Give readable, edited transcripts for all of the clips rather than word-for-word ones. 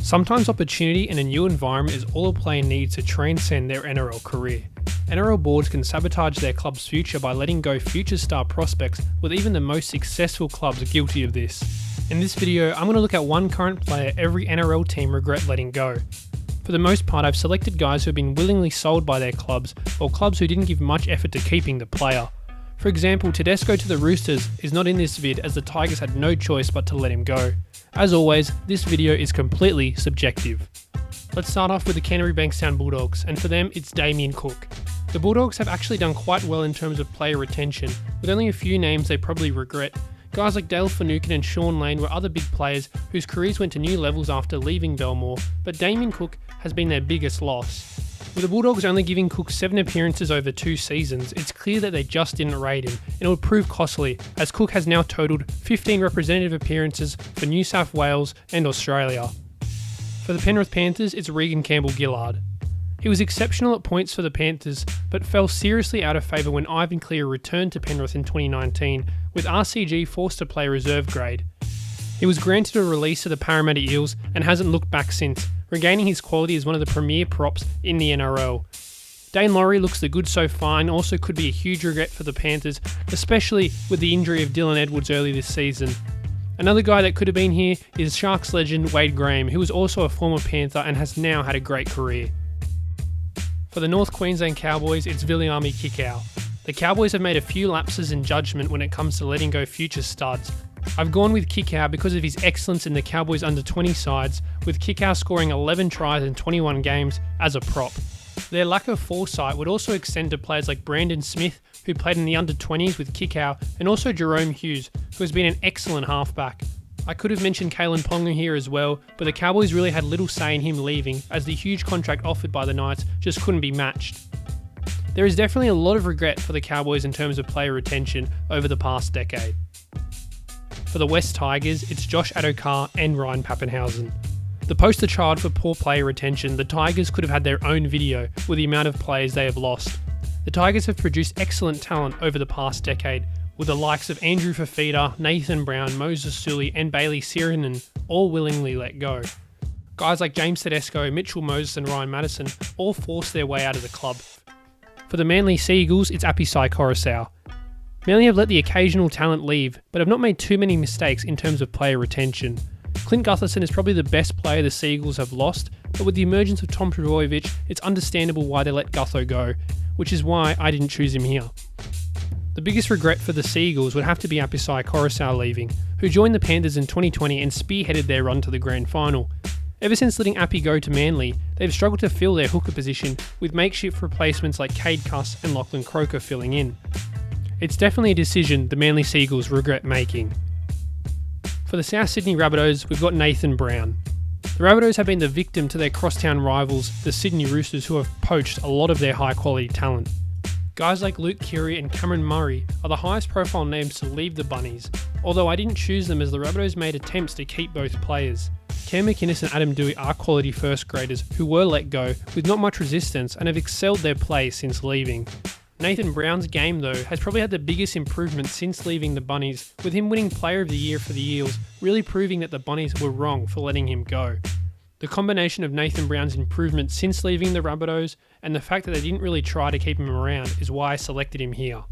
Sometimes opportunity in a new environment is all a player needs to transcend their NRL career. NRL boards can sabotage their club's future by letting go future star prospects, with even the most successful clubs guilty of this. In this video, I'm going to look at one current player every NRL team regret letting go. For the most part, I've selected guys who have been willingly sold by their clubs, or clubs who didn't give much effort to keeping the player. For example, Tedesco to the Roosters is not in this vid as the Tigers had no choice but to let him go. As always, this video is completely subjective. Let's start off with the Canterbury Bankstown Bulldogs, and for them it's Damien Cook. The Bulldogs have actually done quite well in terms of player retention, with only a few names they probably regret. Guys like Dale Finucane and Sean Lane were other big players whose careers went to new levels after leaving Belmore, but Damien Cook has been their biggest loss. With the Bulldogs only giving Cook 7 appearances over 2 seasons, it's clear that they just didn't rate him, and it would prove costly, as Cook has now totalled 15 representative appearances for New South Wales and Australia. For the Penrith Panthers, it's Regan Campbell-Gillard. He was exceptional at points for the Panthers, but fell seriously out of favour when Ivan Clear returned to Penrith in 2019, with RCG forced to play reserve grade. He was granted a release to the Parramatta Eels and hasn't looked back since, regaining his quality as one of the premier props in the NRL. Dane Laurie looks the good so far and also could be a huge regret for the Panthers, especially with the injury of Dylan Edwards early this season. Another guy that could have been here is Sharks legend Wade Graham, who was also a former Panther and has now had a great career. For the North Queensland Cowboys, it's Viliami Kikau. The Cowboys have made a few lapses in judgment when it comes to letting go future studs. I've gone with Kikau because of his excellence in the Cowboys under-20 sides, with Kikau scoring 11 tries in 21 games as a prop. Their lack of foresight would also extend to players like Brandon Smith, who played in the under-20s with Kikau, and also Jerome Hughes, who has been an excellent halfback. I could have mentioned Kalen Ponga here as well, but the Cowboys really had little say in him leaving, as the huge contract offered by the Knights just couldn't be matched. There is definitely a lot of regret for the Cowboys in terms of player retention over the past decade. For the West Tigers, it's Josh Addo-Carr and Ryan Papenhuyzen. The poster child for poor player retention, the Tigers could have had their own video with the amount of players they have lost. The Tigers have produced excellent talent over the past decade, with the likes of Andrew Fafita, Nathan Brown, Moses Suli and Bailey Sirenen all willingly let go. Guys like James Tedesco, Mitchell Moses and Ryan Madison all forced their way out of the club. For the Manly Seagulls, it's Apisai Coruscant. Manly have let the occasional talent leave, but have not made too many mistakes in terms of player retention. Clint Gutherson is probably the best player the Seagulls have lost, but with the emergence of Tom Trbojevic, it's understandable why they let Gutho go, which is why I didn't choose him here. The biggest regret for the Seagulls would have to be Apisai Coruscant leaving, who joined the Panthers in 2020 and spearheaded their run to the grand final. Ever since letting Appy go to Manly, they've struggled to fill their hooker position, with makeshift replacements like Cade Cuss and Lachlan Croker filling in. It's definitely a decision the Manly Seagulls regret making. For the South Sydney Rabbitohs, we've got Nathan Brown. The Rabbitohs have been the victim to their crosstown rivals, the Sydney Roosters, who have poached a lot of their high-quality talent. Guys like Luke Keary and Cameron Murray are the highest profile names to leave the Bunnies, although I didn't choose them as the Rabbitohs made attempts to keep both players. Cam McInnes and Adam Doueihi are quality first graders who were let go with not much resistance and have excelled their play since leaving. Nathan Brown's game though has probably had the biggest improvement since leaving the Bunnies, with him winning Player of the Year for the Eels, really proving that the Bunnies were wrong for letting him go. The combination of Nathan Brown's improvement since leaving the Rabbitohs and the fact that they didn't really try to keep him around is why I selected him here.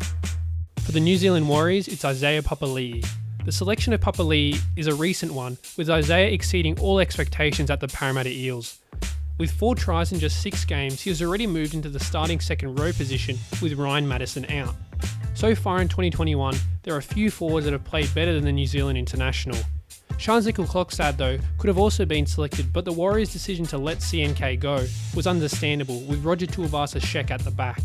For the New Zealand Warriors, it's Isaiah Papali'i. The selection of Papali'i is a recent one, with Isaiah exceeding all expectations at the Parramatta Eels. With 4 tries in just 6 games, he has already moved into the starting second row position with Ryan Madison out. So far in 2021, there are a few forwards that have played better than the New Zealand international. Sean Zickle-Klokstad though could have also been selected, but the Warriors' decision to let CNK go was understandable, with Roger Tuivasa-Sheck at the back.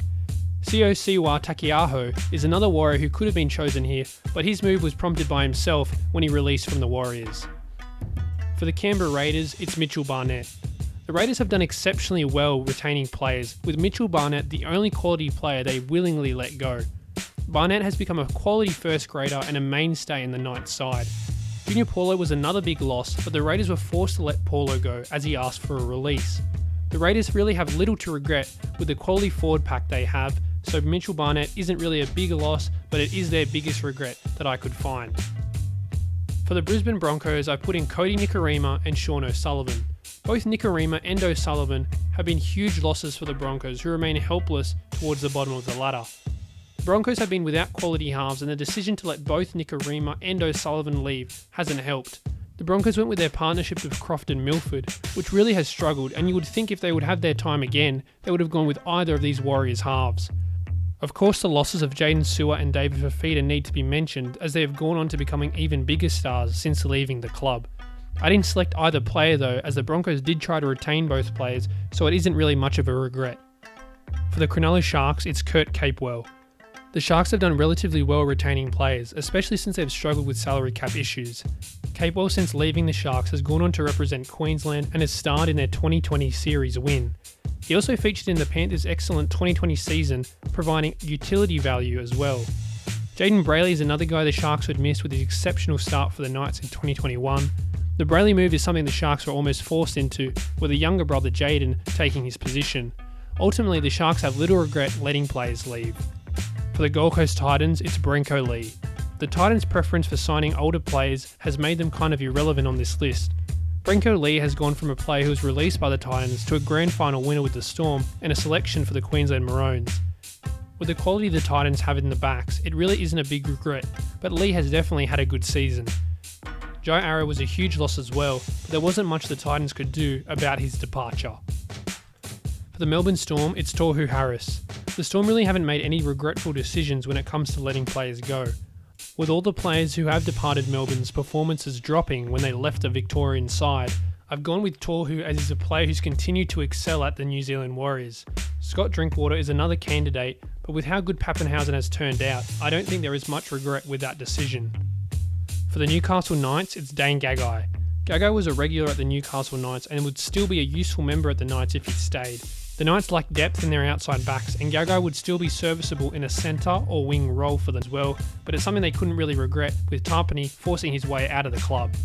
Sio Siwa Takiaho is another Warrior who could have been chosen here, but his move was prompted by himself when he released from the Warriors. For the Canberra Raiders, it's Mitchell Barnett. The Raiders have done exceptionally well retaining players, with Mitchell Barnett the only quality player they willingly let go. Barnett has become a quality first grader and a mainstay in the Knights side. Junior Paulo was another big loss, but the Raiders were forced to let Paulo go as he asked for a release. The Raiders really have little to regret with the quality forward pack they have, so Mitchell Barnett isn't really a big loss, but it is their biggest regret that I could find. For the Brisbane Broncos, I put in Cody Nikorima and Sean O'Sullivan. Both Nikorima and O'Sullivan have been huge losses for the Broncos, who remain helpless towards the bottom of the ladder. The Broncos have been without quality halves, and the decision to let both Nikorima and O'Sullivan leave hasn't helped. The Broncos went with their partnership with Croft and Milford, which really has struggled, and you would think if they would have their time again, they would have gone with either of these Warriors halves. Of course, the losses of Jaden Sewer and David Fifita need to be mentioned, as they have gone on to becoming even bigger stars since leaving the club. I didn't select either player though, as the Broncos did try to retain both players, so it isn't really much of a regret. For the Cronulla Sharks, it's Kurt Capewell. The Sharks have done relatively well retaining players, especially since they've struggled with salary cap issues. Capewell, since leaving the Sharks, has gone on to represent Queensland and has starred in their 2020 series win. He also featured in the Panthers' excellent 2020 season, providing utility value as well. Jaden Brayley is another guy the Sharks would miss with his exceptional start for the Knights in 2021. The Brayley move is something the Sharks were almost forced into, with a younger brother Jaden taking his position. Ultimately, the Sharks have little regret letting players leave. For the Gold Coast Titans, it's Brenko Lee. The Titans' preference for signing older players has made them kind of irrelevant on this list. Brenko Lee has gone from a player who was released by the Titans to a grand final winner with the Storm and a selection for the Queensland Maroons. With the quality the Titans have in the backs, it really isn't a big regret, but Lee has definitely had a good season. Joe Arrow was a huge loss as well, but there wasn't much the Titans could do about his departure. For the Melbourne Storm, it's Tohu Harris. The Storm really haven't made any regretful decisions when it comes to letting players go. With all the players who have departed Melbourne's performances dropping when they left the Victorian side, I've gone with Tohu as he's a player who's continued to excel at the New Zealand Warriors. Scott Drinkwater is another candidate, but with how good Pappenhausen has turned out, I don't think there is much regret with that decision. For the Newcastle Knights, it's Dane Gagai. Gagai was a regular at the Newcastle Knights and would still be a useful member at the Knights if he stayed. The Knights lack depth in their outside backs, and Gagai would still be serviceable in a centre or wing role for them as well, but it's something they couldn't really regret, with Tarpany forcing his way out of the club.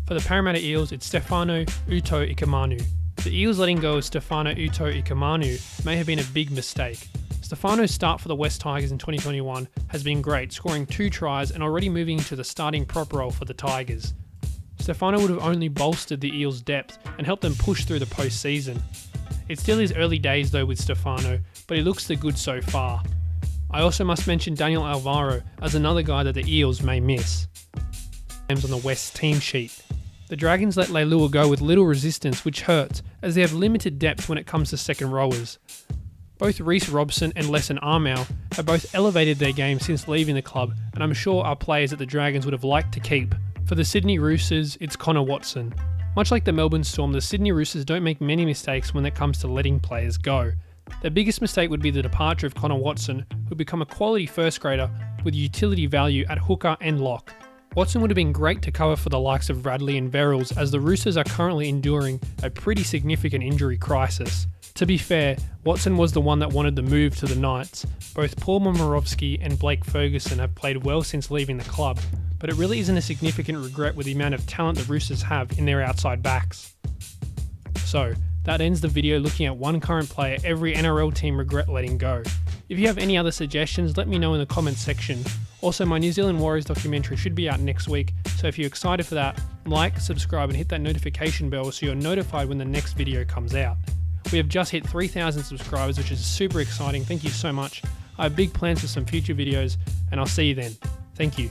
For the Parramatta Eels, it's Stefano Uto Ikamanu. The Eels letting go of Stefano Uto Ikamanu may have been a big mistake. Stefano's start for the West Tigers in 2021 has been great, scoring 2 tries and already moving into the starting prop role for the Tigers. Stefano would have only bolstered the Eels' depth and helped them push through the postseason. It still is early days though with Stefano, but he looks the good so far. I also must mention Daniel Alvaro as another guy that the Eels may miss. Names on the West team sheet. The Dragons let Leilua go with little resistance, which hurts, as they have limited depth when it comes to second rowers. Both Reece Robson and Lesson Armour have both elevated their game since leaving the club, and I'm sure are players that the Dragons would have liked to keep. For the Sydney Roosters, it's Connor Watson. Much like the Melbourne Storm, the Sydney Roosters don't make many mistakes when it comes to letting players go. Their biggest mistake would be the departure of Connor Watson, who would become a quality first grader with utility value at hooker and lock. Watson would have been great to cover for the likes of Radley and Verrills, as the Roosters are currently enduring a pretty significant injury crisis. To be fair, Watson was the one that wanted the move to the Knights. Both Paul Momirovski and Blake Ferguson have played well since leaving the club, but it really isn't a significant regret with the amount of talent the Roosters have in their outside backs. So, that ends the video looking at one current player every NRL team regret letting go. If you have any other suggestions, let me know in the comments section. Also, my New Zealand Warriors documentary should be out next week, so if you're excited for that, like, subscribe and hit that notification bell so you're notified when the next video comes out. We have just hit 3,000 subscribers, which is super exciting. Thank you so much. I have big plans for some future videos, and I'll see you then. Thank you.